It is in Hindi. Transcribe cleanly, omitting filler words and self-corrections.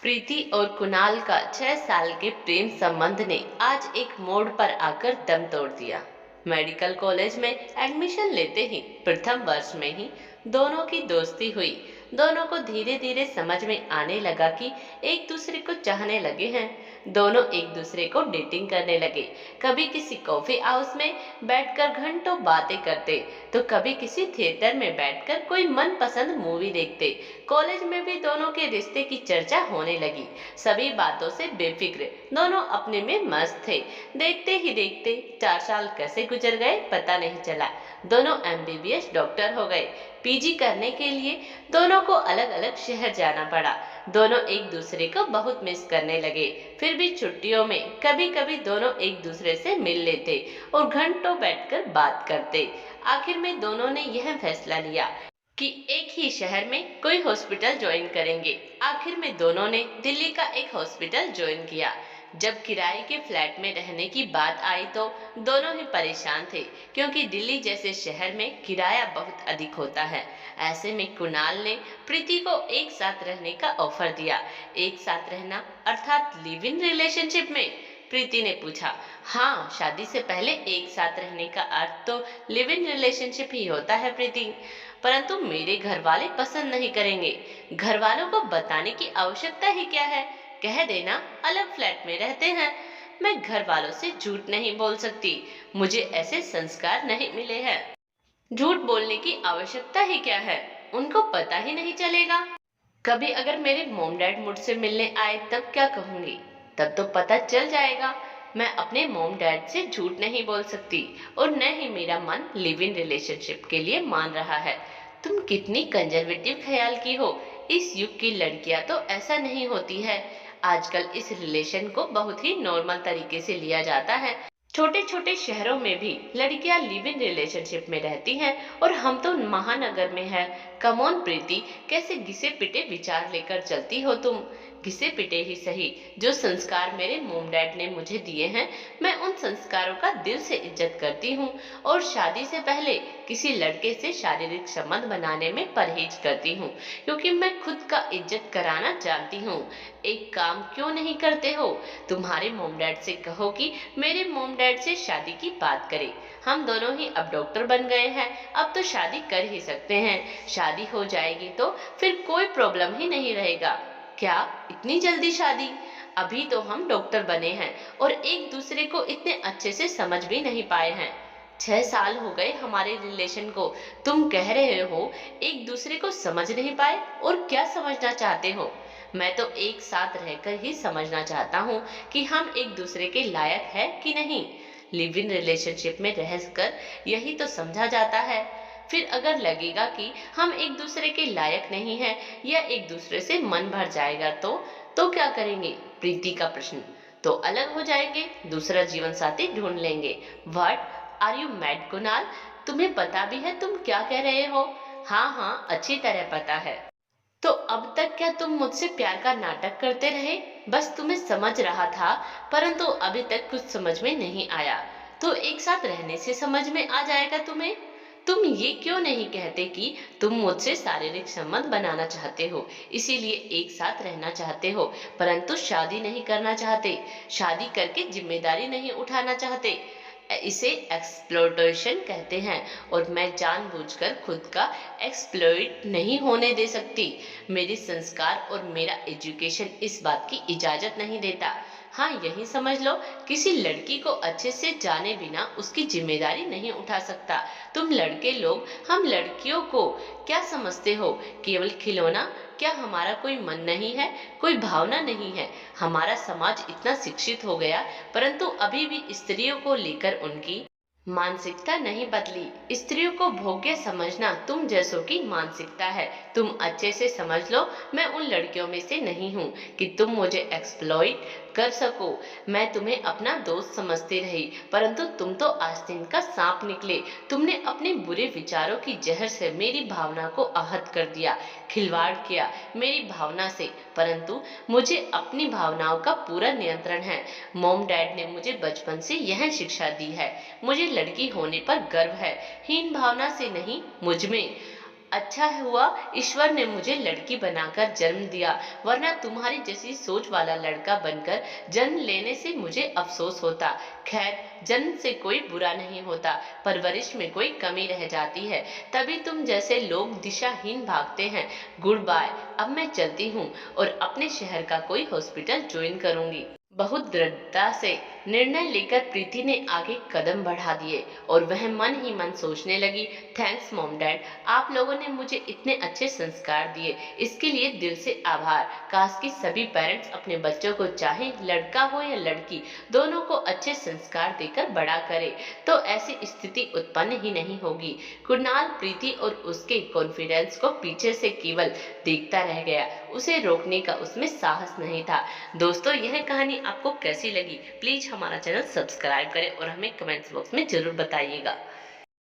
प्रीति और कुणाल का 6 साल के प्रेम संबंध ने आज एक मोड़ पर आकर दम तोड़ दिया। मेडिकल कॉलेज में एडमिशन लेते ही प्रथम वर्ष में ही दोनों की दोस्ती हुई। दोनों को धीरे धीरे समझ में आने लगा कि एक दूसरे को चाहने लगे हैं। दोनों एक दूसरे को डेटिंग करने लगे। कभी किसी कॉफी हाउस में बैठकर घंटों बातें करते, तो कभी किसी थिएटर में बैठकर कोई मनपसंद मूवी देखते। कॉलेज में भी दोनों के रिश्ते की चर्चा होने लगी। सभी बातों से बेफिक्र दोनों अपने में मस्त थे। देखते ही देखते 4 साल कैसे गुजर गए पता नहीं चला। दोनों एमबीबीएस डॉक्टर हो गए। पीजी करने के लिए दोनों को अलग अलग शहर जाना पड़ा। दोनों एक दूसरे को बहुत मिस करने लगे। फिर भी छुट्टियों में कभी कभी दोनों एक दूसरे से मिल लेते और घंटों बैठकर बात करते। आखिर में दोनों ने यह फैसला लिया कि एक ही शहर में कोई हॉस्पिटल ज्वाइन करेंगे। आखिर में दोनों ने दिल्ली का एक हॉस्पिटल ज्वाइन किया। जब किराए के फ्लैट में रहने की बात आई तो दोनों ही परेशान थे, क्योंकि दिल्ली जैसे शहर में किराया बहुत अधिक होता है। ऐसे में कुणाल ने प्रीति को एक साथ रहने का ऑफर दिया। एक साथ रहना अर्थात लिव इन रिलेशनशिप में? प्रीति ने पूछा। हाँ, शादी से पहले एक साथ रहने का अर्थ तो लिव इन रिलेशनशिप ही होता है प्रीति। परंतु मेरे घर वाले पसंद नहीं करेंगे। घर वालों को बताने की आवश्यकता ही क्या है? कह देना अलग फ्लैट में रहते हैं। मैं घर वालों से झूठ नहीं बोल सकती। मुझे ऐसे संस्कार नहीं मिले हैं। झूठ बोलने की आवश्यकता ही क्या है? उनको पता ही नहीं चलेगा। कभी अगर मेरे मॉम डैड मुझसे मिलने आए तब क्या कहूंगी? तब तो पता चल जाएगा। मैं अपने मॉम डैड से झूठ नहीं बोल सकती और न ही मेरा मन लिव इन रिलेशनशिप के लिए मान रहा है। तुम कितनी कंजर्वेटिव ख्याल की हो। इस युग की लड़कियां तो ऐसा नहीं होती है। आजकल इस रिलेशन को बहुत ही नॉर्मल तरीके से लिया जाता है। छोटे छोटे शहरों में भी लड़कियां लिव इन रिलेशनशिप में रहती हैं और हम तो महानगर में हैं। कम ऑन प्रीति, कैसे घिसे पिटे विचार लेकर चलती हो तुम? घिसे पिटे ही सही, जो संस्कार मेरे मोम डैड ने मुझे दिए हैं, मैं उन संस्कारों का दिल से इज्जत करती हूँ और शादी से पहले किसी लड़के से शारीरिक संबंध बनाने में परहेज करती हूँ, क्योंकि मैं खुद का इज्जत कराना जानती हूँ। एक काम क्यों नहीं करते हो? तुम्हारे मोम डैड से कहो कि मेरे मोम डैड से शादी की बात करें। हम दोनों ही अब डॉक्टर बन गए हैं, अब तो शादी कर ही सकते हैं। शादी हो जाएगी तो फिर कोई प्रॉब्लम ही नहीं रहेगा। क्या इतनी जल्दी शादी? अभी तो हम डॉक्टर बने हैं और एक दूसरे को इतने अच्छे से समझ भी नहीं पाए हैं। 6 साल हो गए हमारे रिलेशन को। तुम कह रहे हो एक दूसरे को समझ नहीं पाए, और क्या समझना चाहते हो? मैं तो एक साथ रहकर ही समझना चाहता हूँ कि हम एक दूसरे के लायक है कि नहीं। लिव इन रिलेशनशिप में रहकर यही तो समझा जाता है। फिर अगर लगेगा कि हम एक दूसरे के लायक नहीं हैं या एक दूसरे से मन भर जाएगा तो क्या करेंगे? प्रीति का प्रश्न। तो अलग हो जाएंगे, दूसरा जीवन साथी ढूंढ लेंगे। What are you mad Kunal? तुम्हें पता भी है तुम क्या कह रहे हो? हाँ हाँ, अच्छी तरह पता है। तो अब तक क्या तुम मुझसे प्यार का नाटक करते रहे? बस तुम्हें समझ रहा था, परंतु अभी तक कुछ समझ में नहीं आया। तो एक साथ रहने से समझ में आ जाएगा तुम्हें। तुम ये क्यों नहीं कहते कि तुम मुझसे शारीरिक संबंध बनाना चाहते हो, इसीलिए एक साथ रहना चाहते हो, परंतु शादी नहीं करना चाहते, शादी करके जिम्मेदारी नहीं उठाना चाहते? इसे एक्सप्लोइटेशन कहते हैं और मैं जानबूझकर खुद का एक्सप्लॉइट नहीं होने दे सकती। मेरे संस्कार और मेरा एजुकेशन इस बात की इजाजत नहीं देता। हाँ, यही समझ लो, किसी लड़की को अच्छे से जाने बिना उसकी जिम्मेदारी नहीं उठा सकता। तुम लड़के लोग हम लड़कियों को क्या समझते हो? केवल खिलौना? क्या हमारा कोई मन नहीं है, कोई भावना नहीं है? हमारा समाज इतना शिक्षित हो गया, परंतु अभी भी स्त्रियों को लेकर उनकी मानसिकता नहीं बदली। स्त्रियों को भोग्य समझना तुम जैसों की मानसिकता है। तुम अच्छे से समझ लो, मैं उन लड़कियों में से नहीं हूँ कि तुम मुझे एक्सप्लॉइट कर सको। मैं तुम्हें अपना दोस्त समझती रही, परंतु तुम तो आस्तीन का सांप निकले। तुमने अपने बुरे विचारों की जहर से मेरी भावना को आहत कर दिया, खिलवाड़ किया मेरी भावना से। परंतु मुझे अपनी भावनाओं का पूरा नियंत्रण है। मॉम डैड ने मुझे बचपन से यह शिक्षा दी है। मुझे लड़की होने पर गर्व है, हीन भावना से नहीं, मुझ में। अच्छा हुआ ईश्वर ने मुझे लड़की बनाकर जन्म दिया, वरना तुम्हारी जैसी सोच वाला लड़का बनकर जन्म लेने से मुझे अफसोस होता। खैर, जन्म से कोई बुरा नहीं होता, परवरिश में कोई कमी रह जाती है, तभी तुम जैसे लोग दिशाहीन भागते हैं। गुड बाय, अब मैं चलती हूँ और अपने शहर का कोई हॉस्पिटल ज्वाइन करूंगी। बहुत दृढ़ता से निर्णय लेकर प्रीति ने आगे कदम बढ़ा दिए और वह मन ही मन सोचने लगी, थैंक्स मॉम डैड, आप लोगों ने मुझे इतने अच्छे संस्कार दिए, इसके लिए दिल से आभार। काश कि सभी पेरेंट्स अपने बच्चों को, चाहे लड़का हो या लड़की, दोनों को अच्छे संस्कार देकर बड़ा करे, तो ऐसी स्थिति उत्पन्न ही नहीं होगी। कुणाल प्रीति और उसके कॉन्फिडेंस को पीछे से केवल देखता रह गया, उसे रोकने का उसमें साहस नहीं था। दोस्तों, यह कहानी आपको कैसी लगी? प्लीज हमारा चैनल सब्सक्राइब करें और हमें कमेंट्स बॉक्स में जरूर बताइएगा।